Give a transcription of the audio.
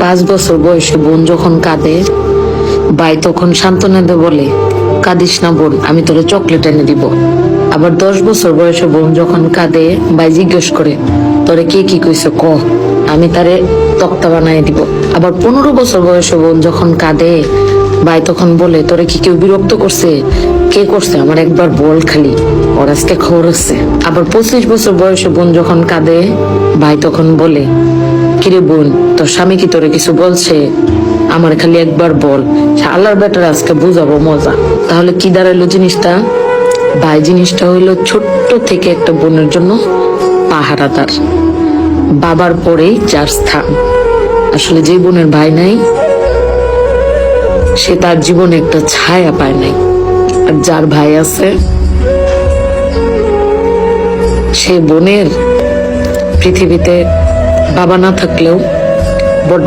5 বছর বয়সে বোন যখন কাঁদে, ভাই তখন সান্ত্বনা দিয়ে বলে, কাঁদিস না বোন, আমি তোরে চকলেট এনে দিব। আবার 10 বছর বয়সে বোন যখন কাঁদে, ভাই জিজ্ঞেস করে, তোরে কে কি কইছে ক, আমি তারে তক্তা বানাই দিব। আবার 15 বছর বয়সে বোন যখন কাঁদে, ভাই তখন বলে, তোরে কি কেউ বিরক্ত করছে? কে করছে? আমার একবার বল খালি, ওর আজকে খবর আছে। আবার 25 বছর বয়সে বোন যখন কাঁদে, ভাই তখন বলে, কিরে বোন, তোর স্বামী কি তোরে কিছু বলছে? আমার খালি একবার বল, আল্লাহর বেটার আজকে বুঝাবো মজা। তাহলে কি দাঁড়াইলো জিনিসটা? ভাই জিনিসটা হইলো ছোট্ট থেকে একটা বোনের জন্য পাহারাদার, বাবার পরেই যার স্থান। আসলে যে বোনের ভাই নাই, সে তার জীবনে একটা ছায়া পায় নাই। আর যার ভাই আছে, সে বোনের পৃথিবীতে বাবা না থাকলেও বট